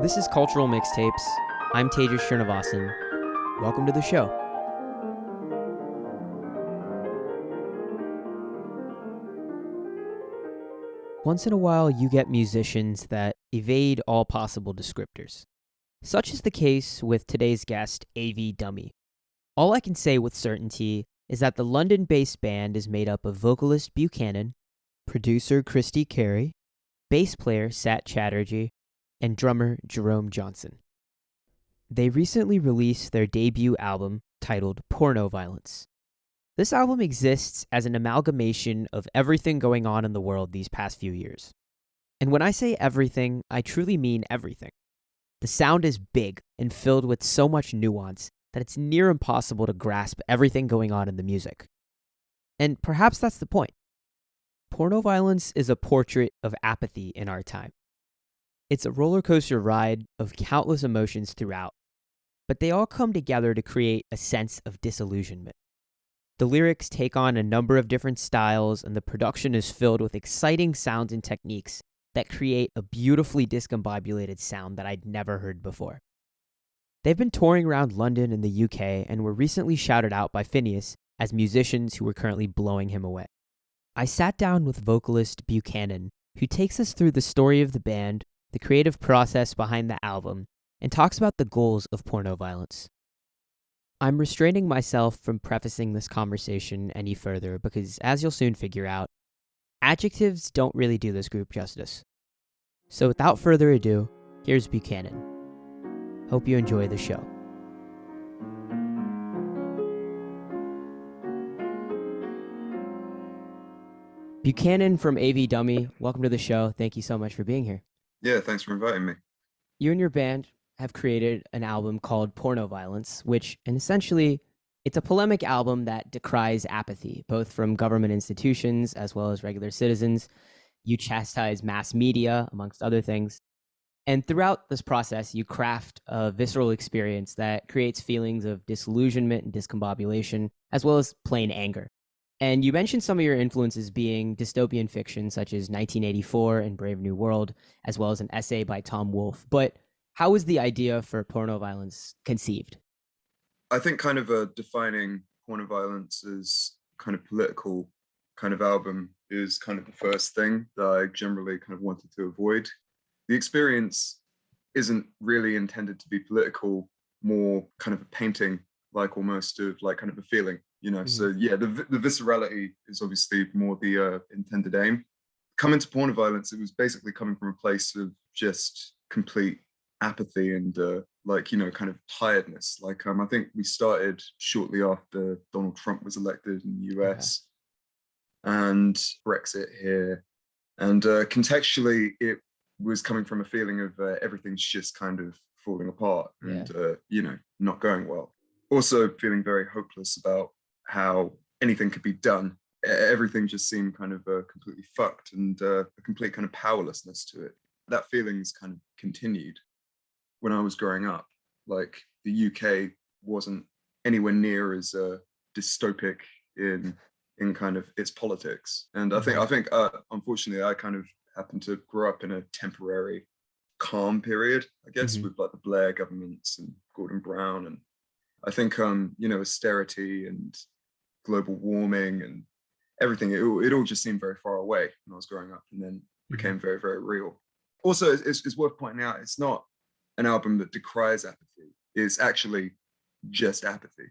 This is Cultural Mixtapes. I'm Tejas Srinivasan. Welcome to the show. Once in a while, you get musicians that evade all possible descriptors. Such is the case with today's guest, AV Dummy. All I can say with certainty is that the London-based band is made up of vocalist Buchanan, producer Christy Carey, bass player Sat Chatterjee, and drummer Jerome Johnson. They recently released their debut album titled Pornoviolence. This album exists as an amalgamation of everything going on in the world these past few years. And when I say everything, I truly mean everything. The sound is big and filled with so much nuance that it's near impossible to grasp everything going on in the music. And perhaps that's the point. Pornoviolence is a portrait of apathy in our time. It's a roller coaster ride of countless emotions throughout, but they all come together to create a sense of disillusionment. The lyrics take on a number of different styles, and the production is filled with exciting sounds and techniques that create a beautifully discombobulated sound that I'd never heard before. They've been touring around London and the UK and were recently shouted out by Finneas as musicians who were currently blowing him away. I sat down with vocalist Buchanan, who takes us through the story of the band, the creative process behind the album, and talks about the goals of Pornoviolence. I'm restraining myself from prefacing this conversation any further because, as you'll soon figure out, adjectives don't really do this group justice. So without further ado, here's Buchanan. Hope you enjoy the show. Buchanan from AV Dummy, welcome to the show. Thank you so much for being here. Yeah, thanks for inviting me. You and your band have created an album called Pornoviolence, which, and essentially, it's a polemic album that decries apathy, both from government institutions as well as regular citizens. You chastise mass media, amongst other things. And throughout this process, you craft a visceral experience that creates feelings of disillusionment and discombobulation, as well as plain anger. And you mentioned some of your influences being dystopian fiction, such as 1984 and Brave New World, as well as an essay by Tom Wolfe. But how was the idea for Pornoviolence conceived? I think kind of defining Pornoviolence as kind of political kind of album is kind of the first thing that I generally kind of wanted to avoid. The experience isn't really intended to be political, more kind of a painting, like almost of like kind of a feeling. So yeah, the viscerality is obviously more the intended aim. Coming to Pornoviolence, it was basically coming from a place of just complete apathy and kind of tiredness. I think we started shortly after Donald Trump was elected in the US and Brexit here. And contextually, it was coming from a feeling of everything's just kind of falling apart and, not going well. Also feeling very hopeless about how anything could be done. Everything just seemed kind of completely fucked and a complete kind of powerlessness to it. That feeling's kind of continued when I was growing up. Like the UK wasn't anywhere near as dystopic in kind of its politics. And I think unfortunately I kind of happened to grow up in a temporary calm period, I guess, with like the Blair governments and Gordon Brown. And I think, austerity and global warming and everything, it all just seemed very far away when I was growing up, and then became very, very real. Also, it's worth pointing out, it's not an album that decries apathy. It's actually just apathy.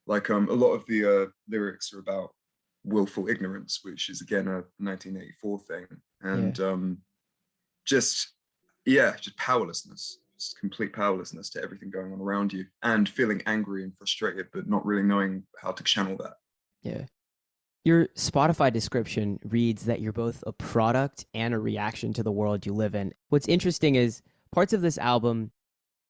Like a lot of the lyrics are about willful ignorance, which is again a 1984 thing. And just powerlessness. Just complete powerlessness to everything going on around you, and feeling angry and frustrated, but not really knowing how to channel that. Yeah. Your Spotify description reads that you're both a product and a reaction to the world you live in. What's interesting is parts of this album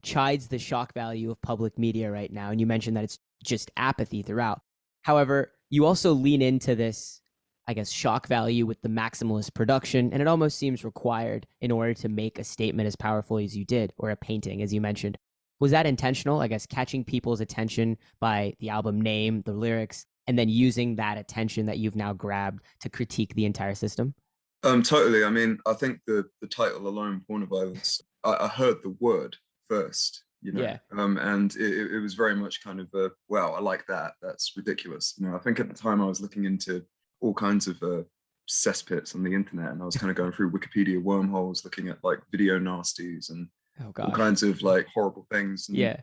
chides the shock value of public media right now, and you mentioned that it's just apathy throughout. However, you also lean into this, I guess, shock value with the maximalist production, and it almost seems required in order to make a statement as powerful as you did, or a painting, as you mentioned. Was that intentional, I guess, catching people's attention by the album name, the lyrics, and then using that attention that you've now grabbed to critique the entire system? Totally. I mean, I think the title alone, Pornoviolence, I heard the word first, you know, Yeah. and it was very much kind of a, wow, I like that. That's ridiculous. You know, I think at the time I was looking into all kinds of cesspits on the internet, and I was kind of going through Wikipedia wormholes, looking at like video nasties and Oh all gosh. kinds of like horrible things. And Yeah.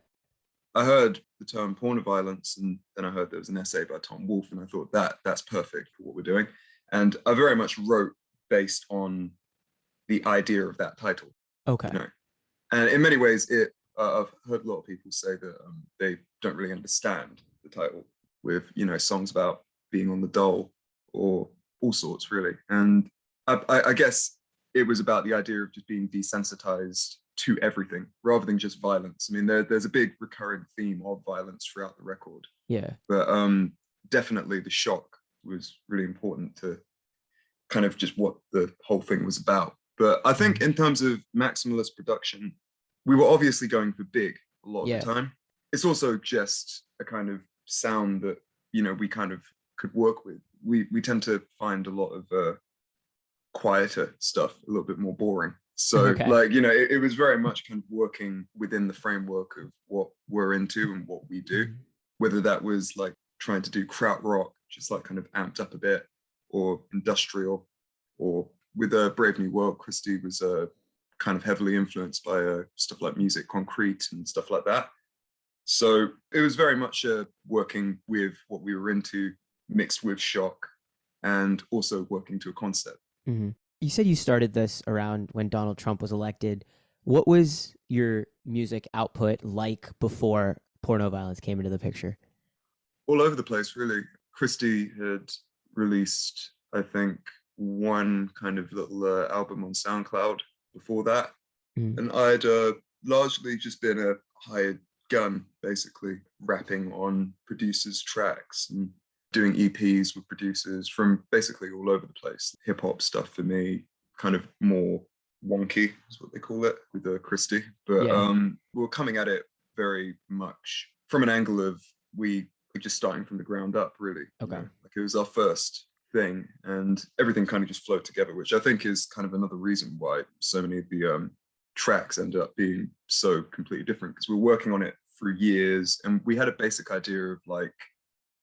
I heard the term pornoviolence, and then I heard there was an essay by Tom Wolfe, and I thought that's perfect for what we're doing. And I very much wrote based on the idea of that title, Okay. you know. And in many ways, I've heard a lot of people say that they don't really understand the title, with, you know, songs about being on the dole or all sorts, really. And I guess it was about the idea of just being desensitized to everything rather than just violence. I mean, there's a big recurring theme of violence throughout the record. Yeah. But definitely the shock was really important to kind of just what the whole thing was about. But I think in terms of maximalist production, we were obviously going for big a lot of the time. It's also just a kind of sound that, you know, we kind of could work with. We tend to find a lot of quieter stuff a little bit more boring. So like, you know, it was very much kind of working within the framework of what we're into and what we do, whether that was like trying to do krautrock, just like kind of amped up a bit, or industrial, or with Brave New World, Christy was kind of heavily influenced by stuff like Music Concrete and stuff like that. So it was very much working with what we were into, mixed with shock, and also working to a concept. You said you started this around when Donald Trump was elected. What was your music output like before Pornoviolence came into the picture? All over the place, really. Christy had released, I think, one kind of little album on SoundCloud before that. And I'd largely just been a hired gun, basically, rapping on producers' tracks and doing EPs with producers from basically all over the place. Hip hop stuff for me, kind of more wonky is what they call it with Christy. But we were coming at it very much from an angle of we were just starting from the ground up, really. Okay. You know? Like it was our first thing, and everything kind of just flowed together, which I think is kind of another reason why so many of the tracks ended up being so completely different, because we were working on it for years and we had a basic idea of like,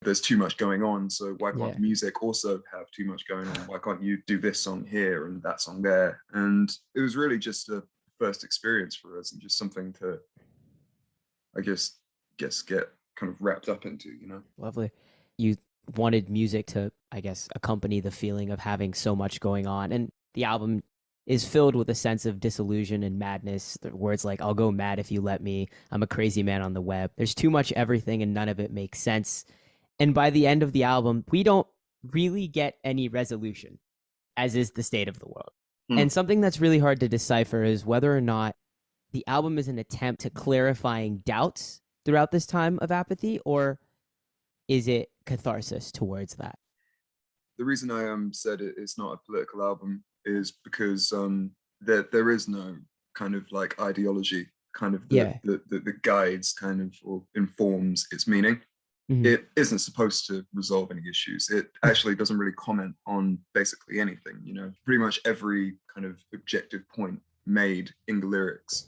there's too much going on, so why can't music also have too much going on? Why can't you do this song here and that song there? And it was really just a first experience for us, and just something to, I guess get kind of wrapped up into, you know. Lovely. You wanted music to, I guess, accompany the feeling of having so much going on, and the album is filled with a sense of disillusion and madness. Words like, I'll go mad if you let me, I'm a crazy man on the web. There's too much everything and none of it makes sense. And by the end of the album, we don't really get any resolution, as is the state of the world. And something that's really hard to decipher is whether or not the album is an attempt to clarifying doubts throughout this time of apathy, or is it catharsis towards that? The reason I said it's not a political album is because there is no kind of like ideology kind of that guides kind of or informs its meaning. It isn't supposed to resolve any issues. It actually doesn't really comment on basically anything, you know. Pretty much every kind of objective point made in the lyrics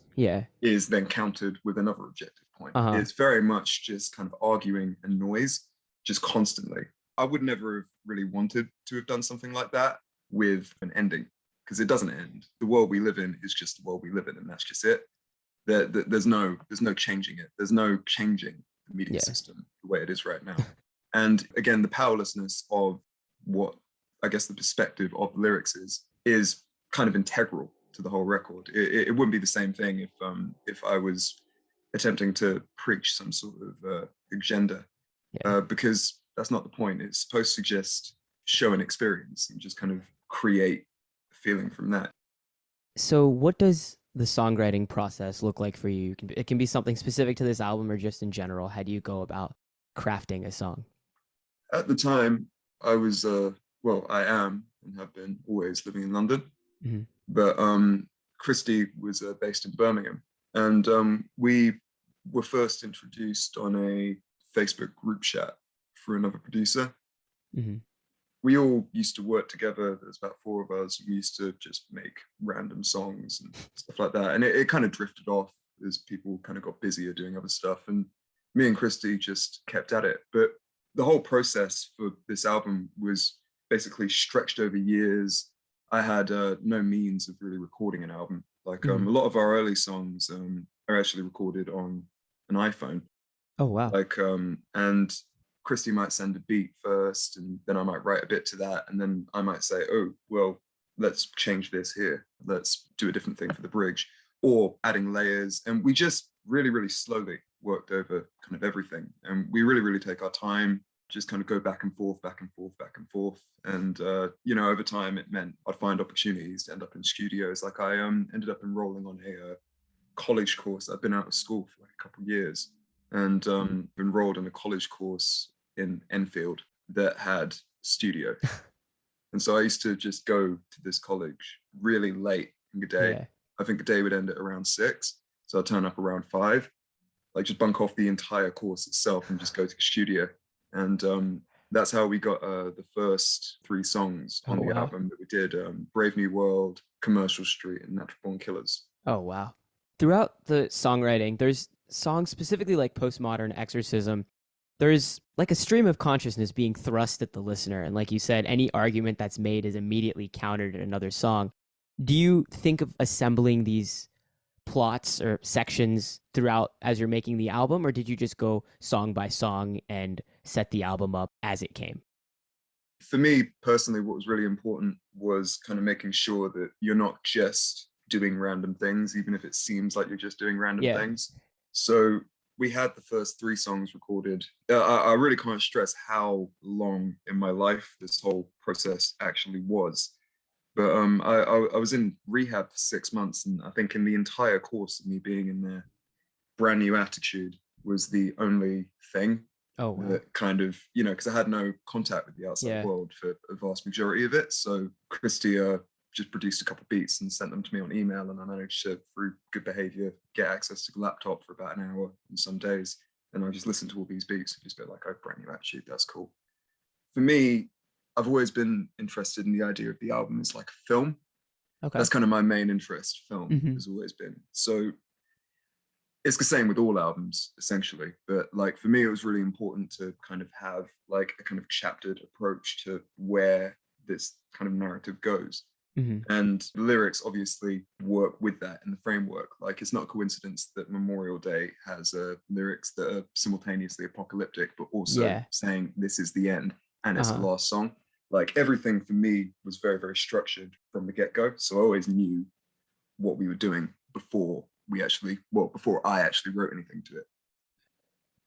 is then countered with another objective point. It's very much just kind of arguing and noise, just constantly. I would never have really wanted to have done something like that with an ending, because it doesn't end. The world we live in is just the world we live in, and that's just it. There's no changing it. There's no changing the media system the way it is right now. And again, the powerlessness of what I guess the perspective of the lyrics is kind of integral to the whole record. It wouldn't be the same thing if I was attempting to preach some sort of agenda, because that's not the point. It's supposed to just show an experience and just kind of create a feeling from that. So what does the songwriting process look like for you? It can be something specific to this album or just in general. How do you go about crafting a song? At the time, I was, I am and have been always living in London. But Christy was based in Birmingham. And we were first introduced on a Facebook group chat for another producer. we all used to work together. There's about four of us. We used to just make random songs and stuff like that. And it kind of drifted off as people kind of got busier doing other stuff. And me and Christy just kept at it. But the whole process for this album was basically stretched over years. I had no means of really recording an album. Like a lot of our early songs are actually recorded on an iPhone. Oh, wow. Like, and Christy might send a beat first, and then I might write a bit to that, and then I might say, oh, well, let's change this here. Let's do a different thing for the bridge, or adding layers. And we just really, really slowly worked over kind of everything. And we really, really take our time, just kind of go back and forth, back and forth, back and forth. And, you know, over time, it meant I'd find opportunities to end up in studios. Like I ended up enrolling on a college course. I'd been out of school for like a couple of years, and enrolled in a college course in Enfield that had studio. And so I used to just go to this college really late in the day. Yeah. I think the day would end at around 6. So I'd turn up around 5, like just bunk off the entire course itself and just go to the studio. And that's how we got the first 3 songs on the album that we did, Brave New World, Commercial Street, and Natural Born Killers. Oh, wow. Throughout the songwriting, there's songs specifically like Postmodern Exorcism. There's like a stream of consciousness being thrust at the listener. And like you said, any argument that's made is immediately countered in another song. Do you think of assembling these plots or sections throughout as you're making the album, or did you just go song by song and set the album up as it came? For me personally, what was really important was kind of making sure that you're not just doing random things, even if it seems like you're just doing random things. So we had the first 3 songs recorded. I really can't stress how long in my life this whole process actually was. But I was in rehab for 6 months, and I think in the entire course of me being in there, Brand New Attitude was the only thing that kind of, you know, because I had no contact with the outside world for a vast majority of it. So Christy just produced a couple of beats and sent them to me on email, and I managed to, through good behavior, get access to the laptop for about an hour on some days. And I just listened to all these beats and just go like, oh, Brand New Attitude, that's cool. For me, I've always been interested in the idea of the album as like a film. Okay. That's kind of my main interest. Film has always been. So it's the same with all albums, essentially. But like for me, it was really important to kind of have like a kind of chaptered approach to where this kind of narrative goes. And the lyrics obviously work with that in the framework. Like it's not a coincidence that Memorial Day has lyrics that are simultaneously apocalyptic, but also saying this is the end and it's the last song. Like everything for me was very, very structured from the get-go. So I always knew what we were doing before I actually wrote anything to it.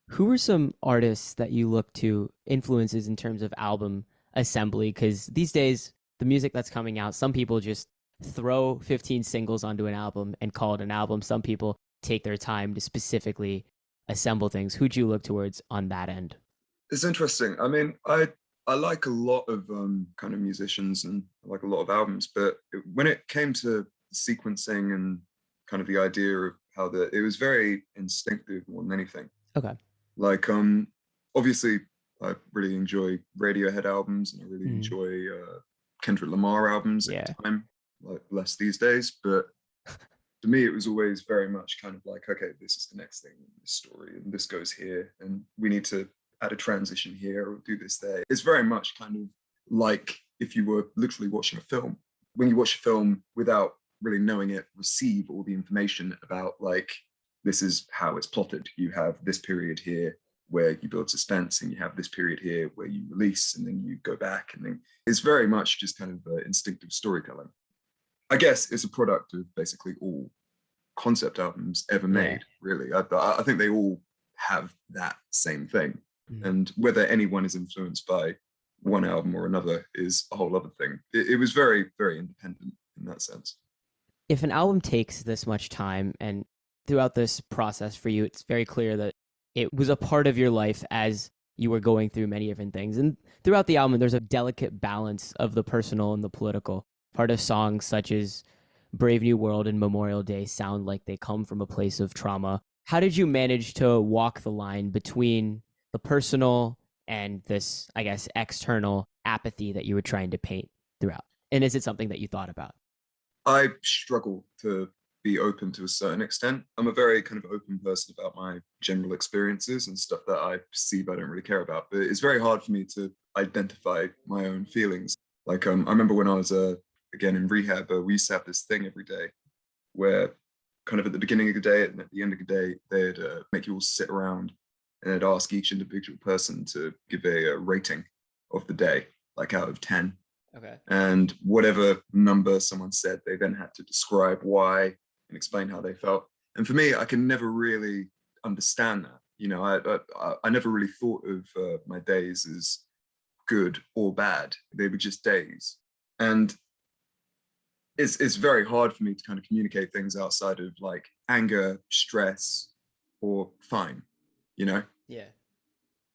Who were some artists that you look to, influences in terms of album assembly? Because these days, the music that's coming out, some people just throw 15 singles onto an album and call it an album. Some people take their time to specifically assemble things. Who'd you look towards on that end? It's interesting. I mean, I like a lot of kind of musicians and I like a lot of albums, but when it came to sequencing and kind of the idea of how it was very instinctive more than anything. Okay. Like, obviously, I really enjoy Radiohead albums and I really enjoy Kendrick Lamar albums at the time, like less these days. But to me, it was always very much kind of like, okay, this is the next thing in this story, and this goes here, and we need to add a transition here or do this there. It's very much kind of like if you were literally watching a film. When you watch a film without really knowing it, receive all the information about like, this is how it's plotted. You have this period here where you build suspense, and you have this period here where you release, and then you go back, and then it's very much just kind of instinctive storytelling. I guess it's a product of basically all concept albums ever made, really. I think they all have that same thing. And whether anyone is influenced by one album or another is a whole other thing. It was very, very independent in that sense. If an album takes this much time, and throughout this process for you, it's very clear that it was a part of your life as you were going through many different things. And throughout the album, there's a delicate balance of the personal and the political. Part of songs such as Brave New World and Memorial Day sound like they come from a place of trauma. How did you manage to walk the line between the personal and this, I guess, external apathy that you were trying to paint throughout? And is it something that you thought about? I struggle to be open to a certain extent. I'm a very kind of open person about my general experiences and stuff that I perceive I don't really care about. But it's very hard for me to identify my own feelings. Like I remember when I was again in rehab, we used to have this thing every day where kind of at the beginning of the day and at the end of the day, they'd make you all sit around and they'd ask each individual person to give a rating of the day, like out of 10. Okay. And whatever number someone said, they then had to describe why and explain how they felt. And for me, I can never really understand that. You know, I never really thought of my days as good or bad. They were just days. And it's very hard for me to kind of communicate things outside of like anger, stress, or fine, you know? Yeah.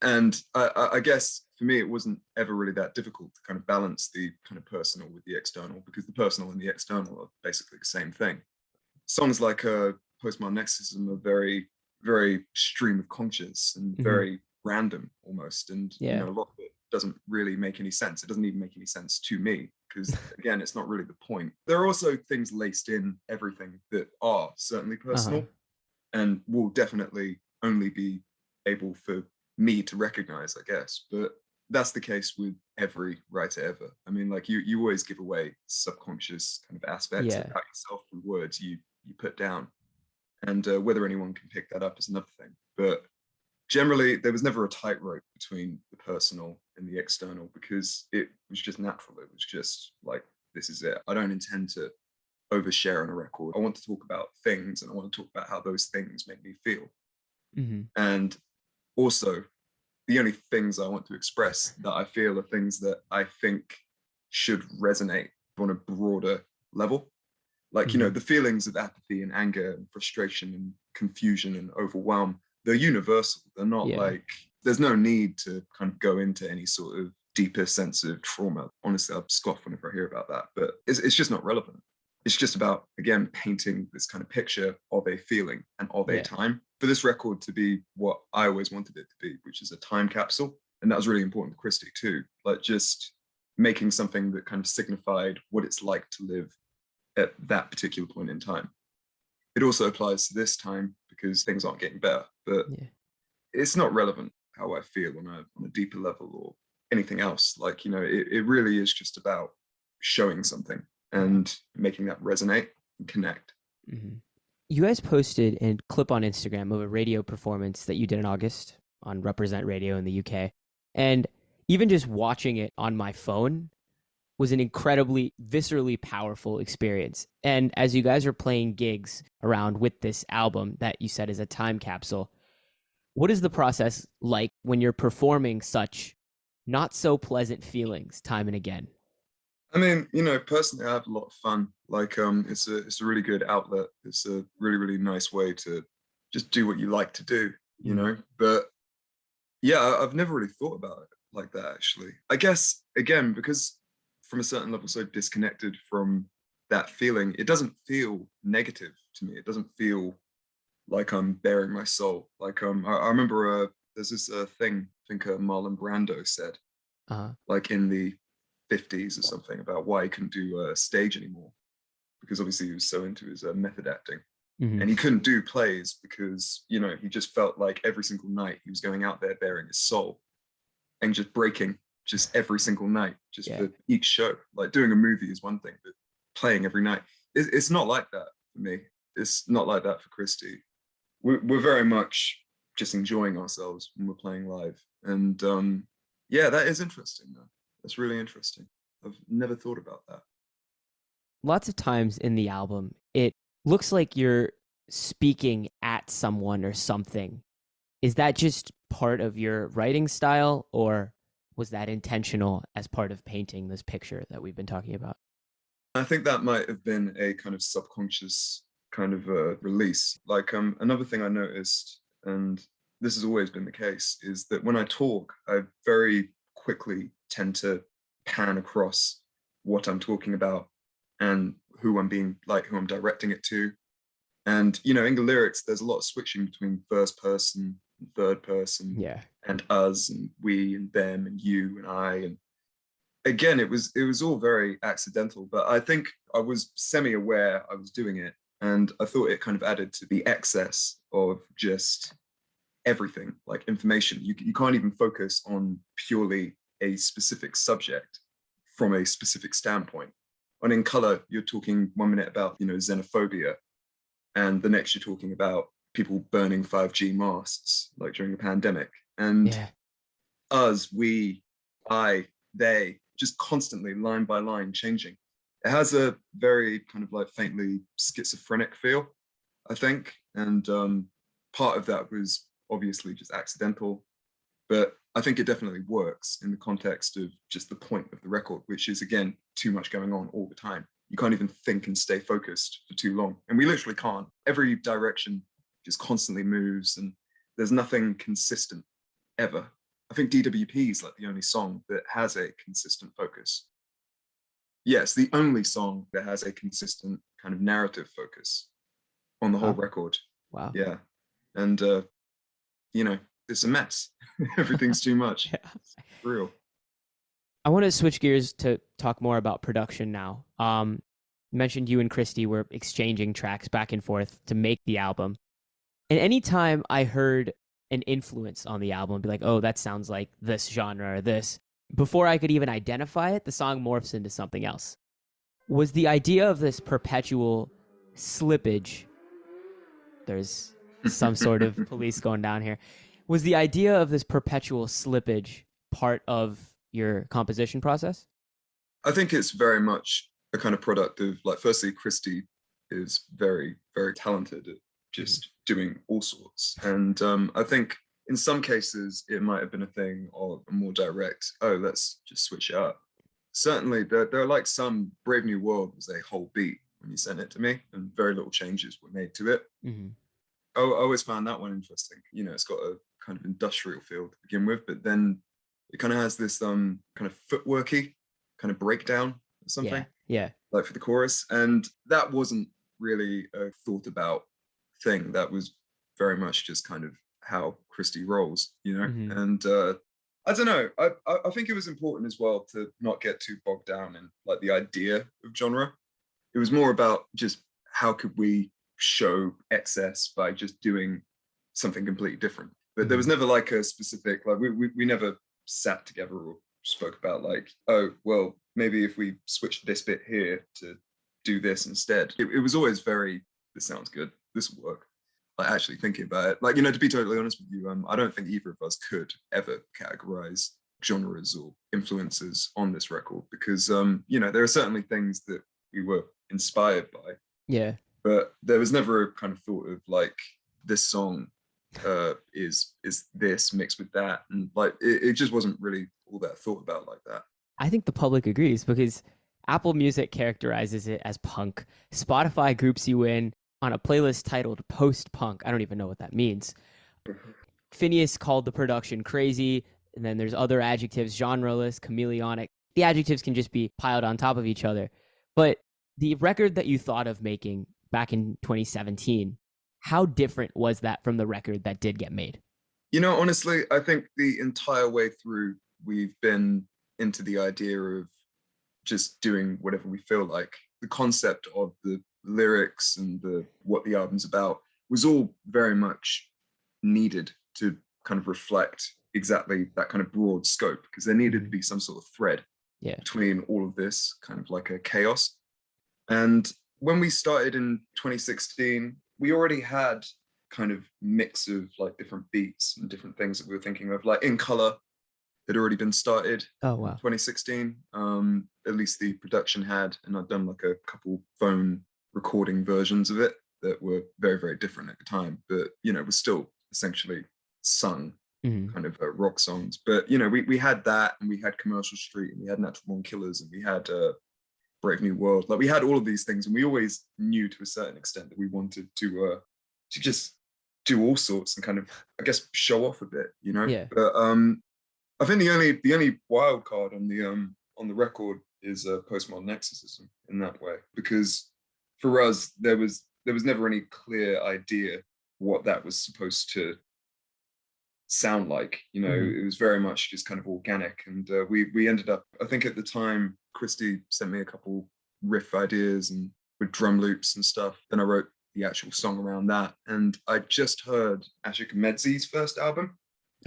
And I guess for me, it wasn't ever really that difficult to kind of balance the kind of personal with the external, because the personal and the external are basically the same thing. Songs like Postmodern Exorcism are very, very stream of conscious and very random almost. And, you know, a lot of it doesn't really make any sense. It doesn't even make any sense to me, because again, it's not really the point. There are also things laced in everything that are certainly personal and will definitely only be able for me to recognize, I guess. But that's the case with every writer ever. I mean, like you always give away subconscious kind of aspects about yourself through words you put down. And whether anyone can pick that up is another thing. But generally, there was never a tightrope between the personal and the external, because it was just natural. It was just like, this is it. I don't intend to overshare on a record. I want to talk about things, and I want to talk about how those things make me feel. And also, the only things I want to express that I feel are things that I think should resonate on a broader level. Like, you know, the feelings of apathy and anger and frustration and confusion and overwhelm, they're universal. They're not like, there's no need to kind of go into any sort of deeper sense of trauma. Honestly, I scoff whenever I hear about that, but it's just not relevant. It's just about, again, painting this kind of picture of a feeling and of a time. For this record to be what I always wanted it to be, which is a time capsule. And that was really important to Christy too. Like just making something that kind of signified what it's like to live at that particular point in time. It also applies to this time because things aren't getting better, but it's not relevant how I feel on a deeper level or anything else. Like, you know, it really is just about showing something and making that resonate and connect. You guys posted a clip on Instagram of a radio performance that you did in August on Represent Radio in the UK. And even just watching it on my phone was an incredibly viscerally powerful experience. And as you guys are playing gigs around with this album that you said is a time capsule, what is the process like when you're performing such not so pleasant feelings time and again? I mean, you know, personally, I have a lot of fun. Like, it's a really good outlet. It's a really, really nice way to just do what you like to do, you know? But yeah, I've never really thought about it like that, actually. I guess, again, because from a certain level, so disconnected from that feeling, it doesn't feel negative to me. It doesn't feel like I'm bearing my soul. Like, I remember there's this thing, I think Marlon Brando said, like in the 50s or something, about why he couldn't do stage anymore, because obviously he was so into his method acting, and he couldn't do plays because, you know, he just felt like every single night he was going out there bearing his soul and just breaking just every single night, just for each show. Like doing a movie is one thing, but playing every night, it's not like that for me. It's not like that for Christy. We're very much just enjoying ourselves when we're playing live, and yeah, that is interesting though. That's really interesting. I've never thought about that. Lots of times in the album, it looks like you're speaking at someone or something. Is that just part of your writing style, or was that intentional as part of painting this picture that we've been talking about? I think that might have been a kind of subconscious kind of release. Like another thing I noticed, and this has always been the case, is that when I talk, I very quickly tend to pan across what I'm talking about and who I'm directing it to. And, you know, in the lyrics, there's a lot of switching between first person and third person, and us and we and them and you and I. And again, it was all very accidental, but I think I was semi-aware I was doing it, and I thought it kind of added to the excess of just everything, like information. You can't even focus on purely a specific subject from a specific standpoint. And in color, you're talking 1 minute about, xenophobia, and the next you're talking about people burning 5G masts, like during a pandemic. And Yeah. us, we, I, they, just constantly line by line changing. It has a very kind of like faintly schizophrenic feel, I think. And part of that was obviously just accidental, but I think it definitely works in the context of just the point of the record, which is, again, too much going on all the time. You can't even think and stay focused for too long. And we literally can't. Every direction just constantly moves, and there's nothing consistent ever. I think DWP is like the only song that has a consistent focus. Yes, the only song that has a consistent kind of narrative focus on the whole record. Wow. Yeah. And, it's a mess. Everything's too much. Yeah. It's real. I want to switch gears to talk more about production now. You mentioned you and Christy were exchanging tracks back and forth to make the album. And anytime I heard an influence on the album, be like, oh, that sounds like this genre or this, before I could even identify it, the song morphs into something else. Was the idea of this perpetual slippage, there's some sort of police going down here, was the idea of this perpetual slippage part of your composition process? I think it's very much a kind of product of, like, firstly, Christy is very, very talented at just doing all sorts. And I think in some cases it might have been a thing of a more direct, oh, let's just switch it up. Certainly there are like some Brave New World was a whole beat when you sent it to me, and very little changes were made to it. Mm-hmm. I always found that one interesting. It's got a kind of industrial feel to begin with, but then it kind of has this kind of footworky kind of breakdown or something. Yeah. Like for the chorus. And that wasn't really a thought about thing. That was very much just kind of how Christy rolls, Mm-hmm. And I don't know. I think it was important as well to not get too bogged down in like the idea of genre. It was more about just how could we show excess by just doing something completely different. But there was never like a specific, like we never sat together or spoke about like, oh, well, maybe if we switch this bit here to do this instead. It was always very, this sounds good, this will work. Like actually thinking about it, like, to be totally honest with you, I don't think either of us could ever categorize genres or influences on this record because, there are certainly things that we were inspired by. Yeah. But there was never a kind of thought of like, this song is this mixed with that, and like it just wasn't really all that thought about like that. I think the public agrees because Apple Music characterizes it as punk. Spotify groups you in on a playlist titled post-punk. I don't even know what that means. Finneas called the production crazy, and then there's other adjectives, genreless, chameleonic. The adjectives can just be piled on top of each other. But the record that you thought of making back in 2017, how different was that from the record that did get made? Honestly, I think the entire way through, we've been into the idea of just doing whatever we feel like. The concept of the lyrics and what the album's about was all very much needed to kind of reflect exactly that kind of broad scope, because there needed to be some sort of thread between all of this kind of like a chaos. And when we started in 2016, we already had kind of mix of like different beats and different things that we were thinking of. Like In Color had already been started. Oh, wow. In 2016. At least the production had, and I'd done like a couple phone recording versions of it that were very, very different at the time, but was still essentially sung kind of rock songs. But we had that, and we had Commercial Street, and we had Natural Born Killers, and we had Brave New World. Like we had all of these things, and we always knew to a certain extent that we wanted to just do all sorts and kind of, I guess, show off a bit, Yeah. But I think the only wild card on the record is postmodern exorcism in that way, because for us there was never any clear idea what that was supposed to sound like. You know, Mhm. it was very much just kind of organic. And we ended up, I think at the time, Christy sent me a couple riff ideas and with drum loops and stuff. Then I wrote the actual song around that. And I just heard Ashik Ahmedzi's first album,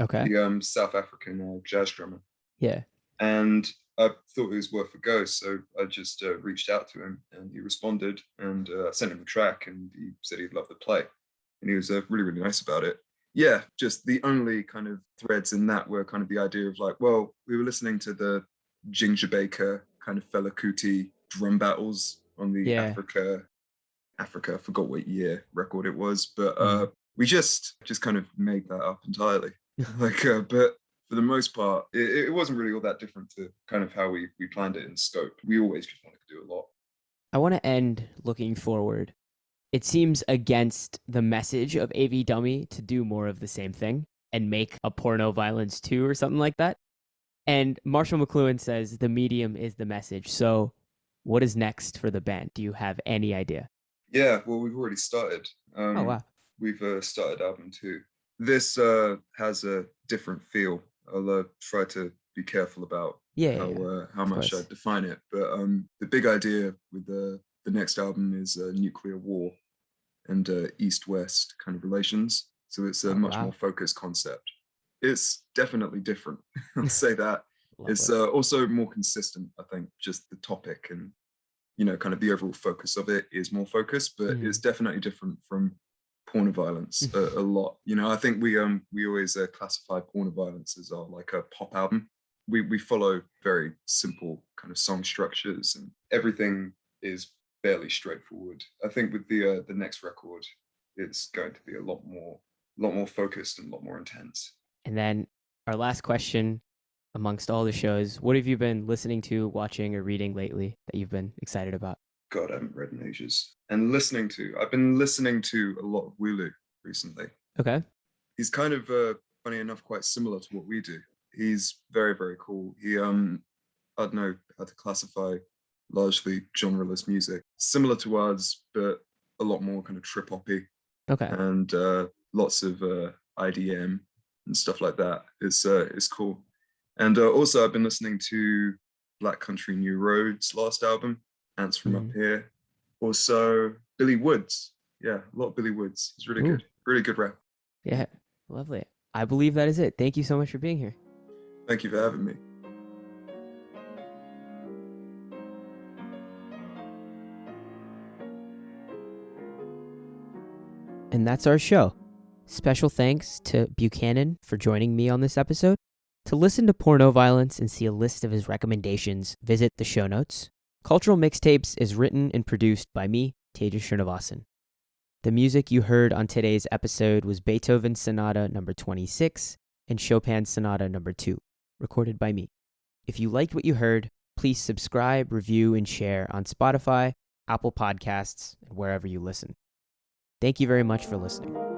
Okay. the South African jazz drummer. Yeah. And I thought it was worth a go. So I just reached out to him and he responded, and I sent him the track and he said he'd love to play. And he was really, really nice about it. Yeah, just the only kind of threads in that were kind of the idea of like, well, we were listening to the Ginger Baker kind of Fela Kuti drum battles on the Yeah. Africa, I forgot what year record it was, but Mhm. we just kind of made that up entirely. Like, but for the most part, it wasn't really all that different to kind of how we planned it in scope. We always just wanted to do a lot. I want to end looking forward. It seems against the message of AV Dummy to do more of the same thing and make a Porno Violence 2 or something like that. And Marshall McLuhan says the medium is the message. So what is next for the band? Do you have any idea? Yeah, well, we've already started. Oh, wow. We've started album 2. This has a different feel. I'll try to be careful about how much I define it. But the big idea with the next album is nuclear war and East-West kind of relations. So it's a much more focused concept. It's definitely different. I'll say that. It's also more consistent, I think, just the topic and, you know, kind of the overall focus of it is more focused, but it's definitely different from Pornoviolence a lot. You know, I think we always classify Pornoviolence as our like a pop album. We follow very simple kind of song structures and everything is fairly straightforward. I think with the next record, it's going to be a lot more focused and a lot more intense. And then our last question amongst all the shows, what have you been listening to, watching, or reading lately that you've been excited about? God, I haven't read in ages. And I've been listening to a lot of Wulu recently. Okay. He's kind of, funny enough, quite similar to what we do. He's very, very cool. He, I don't know how to classify largely genreless music, similar to ours, but a lot more kind of trip-hoppy. Okay. And lots of IDM and stuff like that. It's cool. And also I've been listening to Black Country New Roads' last album, Ants from Up Here. Also Billy Woods. Yeah, a lot of Billy Woods. It's really good. Really good rap. Yeah, lovely. I believe that is it. Thank you so much for being here. Thank you for having me. And that's our show. Special thanks to Buchanan for joining me on this episode. To listen to Porno Violence and see a list of his recommendations, visit the show notes. Cultural Mixtapes is written and produced by me, Tejas Srinivasan. The music you heard on today's episode was Beethoven's Sonata No. 26 and Chopin's Sonata No. 2, recorded by me. If you liked what you heard, please subscribe, review, and share on Spotify, Apple Podcasts, and wherever you listen. Thank you very much for listening.